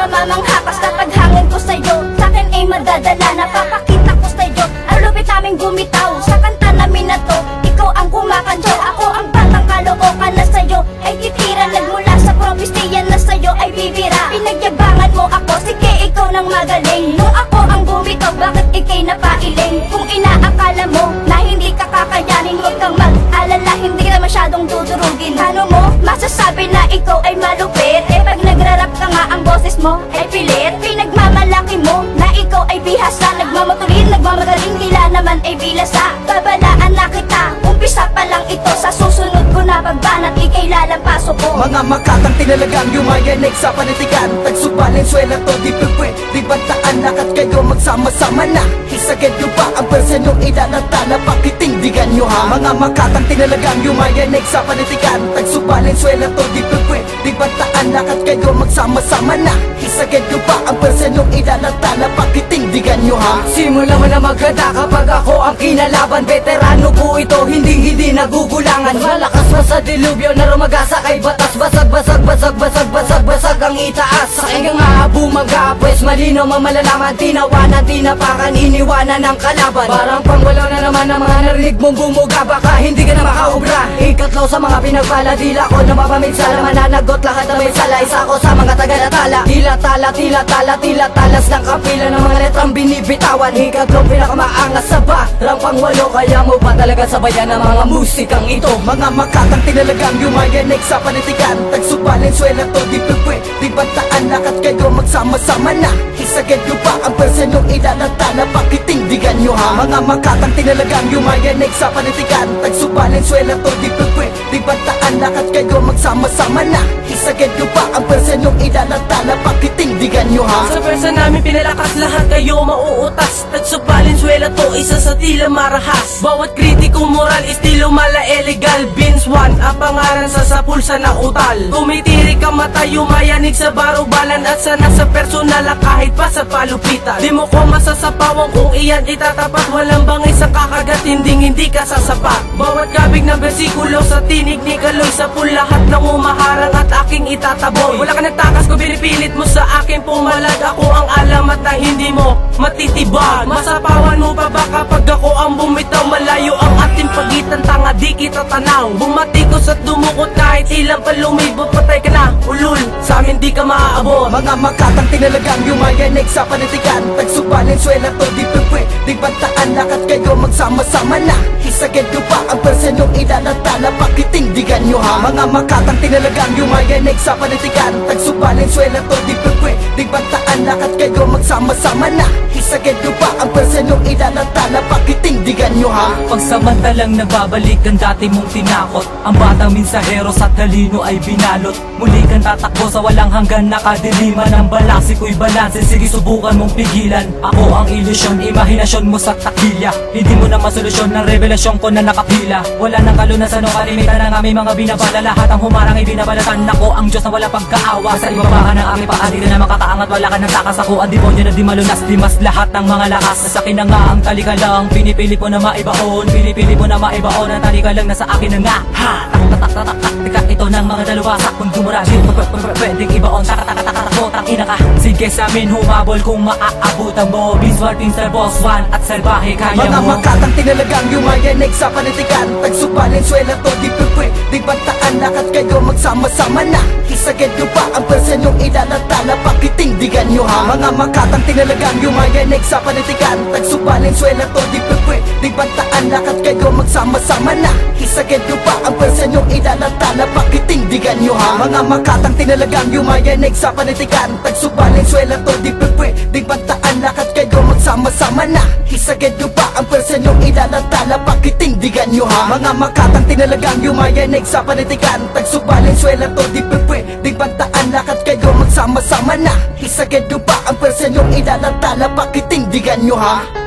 mamamanghakas na paghangin ko sa'yo. Sa'kin ay madadala, napapakita ko sa'yo. Ang lupit naming bumitaw sa kanta namin na to. Ikaw ang kumakanto, ako ang batang kalookan na sa'yo ay titira. Nagmula sa probinsya na sa'yo ay bibira. Pinagyabangan mo ako, sige ikaw nang magaling. Nung ako ang bumitaw, bakit ikay napailing? Kung inaakala mo na hindi ka kakayanin, huwag kang mag-alala, hindi ka masyadong dudurugin. Ano mo, masasabi na ikaw ay malupit? Eh pag nagrarap ka nga, ang boses mo ay pilit. Pinagmamalaki mo na ikaw ay bihasa. Nagmamatulin, nagmamagaling, tila naman ay bilasa. Babalaan na kita, umpisa pa lang ito. Sa susunod ko na pagbanat, ikay lalampaso ko. Mga makatang tinalagang yumayanig sa panitikan. Tagsubalin, swela to, di pwede, di bantaan. Lakat kayo magsama-sama na. Isagad nyo pa ang personong ilalata na pakitindigan nyo ha. Mga makatang tinalagang yumayanig sa panitikan. Tagsubalin, swela to, di pwede, di bantaan. Lakat kayo magsama-sama na. Isagad nyo pa ang personong ilalata na pakitindigan nyo ha. Simula mo na maganda kapag ako ang kinalaban. Veterano ko ito, hindi nagugulangan. Malakas mo sa dilubyo na rumagasa kay batas. Basag ang itaas. Sa aking nga bumaga, pues malinaw mamalalaman. Tinawanan, tinapakan, iniwanan ng kalaban. Parang pangwalaw na naman ang mga narinig mong bumuga. Baka hindi ka na makaubra. Ikatlaw sa mga pinagpala, dila ko na mapaminsala. Mananagot lahat na may sala. Isa ko sa mga taga-natala. Tila talas ng kapila ng mga letrang binibitawan. Ikatlaw pinakamaangas sa barang pangwalo. Kaya mo ba talaga sabayan ng mga musikang ito? Mga makatang tinalagang yumayanig sa panitikan. Tagsubalin, swela to, di pwede, di bantaan. Lakat kayo magsama-sama na. Isagad nyo pa ang personong ilalata na pakitindigan nyo ha. Mga makatang tinalagang yumayanig sa panitikan. Tagsubalin, swela to, di pwede, di bantaan. Lakat kayo magsama-sama na. Isagad nyo pa ang personong ilalata na pakitindigan nyo ha. Sa versa namin pinalakas lahat kayo mauutas. Tagsubalin, swela to, isa sa tila marahas. Bawat kritikong moral, estilo mala illegal. Beans 1, ang pangalan sa pulsa na utal. Tumitirik ka mata, yumayanig sa barubalan. At sana sa personal kahit pa sa palupitan. Di mo ko masasapawan kung iyan itatapat. Walang bangay sa kakagat, hindi ka sasapat. Bawat kabig ng bersikulo sa tinig ni Kaloy. Sa lahat ng umaharang at aking itataboy. Wala ka nagtakas ko, binipilit mo sa akin pumalag. Ako ang alamat na hindi mo matitibag. Masapawan mo pa ba kapag ako ang bumitaw? Malayo ang ating pagitan, tanga di kita tanaw. Bumatikos at dumukot kahit ilang palumibot. Patay ka na, ulul, sa amin di ka maaabot. Mga makatang tinalagang yumayanig sa panitikan. Tagsubalin, swela to, di pwede, di bantaan. Lakat kayo magsama-sama na. Isagad nyo pa ang personong ilalata na pakitindigan nyo ha. Mga makatang tinalagang yumayanig sa panitikan. Tagsubalin, swela to, di pwede, di bantaan. Lakat kayo magsama-sama na. Isagad nyo pa ang personong ilalata na pakitindigan nyo ha. Pagsamantalang nagbabalik ang dati mong tinakot. Ang batang minsahero sa talino ay binalot. Muli kang tatakbo sa walang hanggan, nakadiliman ng balasi ko'y balanse. Sige subukan mong pigilan. Ako ang ilusyon, imahinasyon mo sa takilya. Hindi mo na masolusyon ng revelasyon ko na nakapila. Wala nang kalunasan o kalimitan ng aming mga binabala. Lahat ang humarang ay binabalatan. Ako ang Diyos na wala pagkaawa. Sa ibabahan ng aking paari na makataangat. Wala ka ng takas, ako ang demonyo na di malunas. Dimas lahat ng mga lakas. Sa akin na nga ang talikalang. Pinipili ko na maibaon. Pinipili mo na maibaon. Ang talikalang nasa akin na nga. Ha! Taktika ito ng mga dalawasak. Kung dumuragin, pwedeng ibaon. Takbo, tangina ka. Sige sa amin humabol kung maaabutan mo. Visual Pinsel, Boss 1 at Salbahe, kaya mga mo. Mga makatang tinalagang yumayanig sa panitikan. Tagsubalin, swela to, di pwede, di bantaan. Lakat kayo magsama-sama na. Isagad nyo pa ang personong ilalata na pakitindigan nyo ha. Mga makatang tinalagang yumayanig sa panitikan. Tagsubalin, swela to, di pwede, di bantaan. Lakat kayo magsama-sama na. Isagad nyo pa ang personong ilalata na pakitindigan nyo ha. Mga makatang tinalagang yumayanig sa panitikan. Tagsubalin, swela to, di pwede, di bantaan. Lakat kayo magsama-sama na. Isagad nyo pa ang personong ilalata na pakitindigan nyo ha. Mga makatang tinalagang yumayanig sa panitikan. Tagsubalin, swela to, di pwede, di bantaan. Lakat kayo magsama-sama na. Isagad nyo pa ang personong ilalata na pakitindigan nyo ha.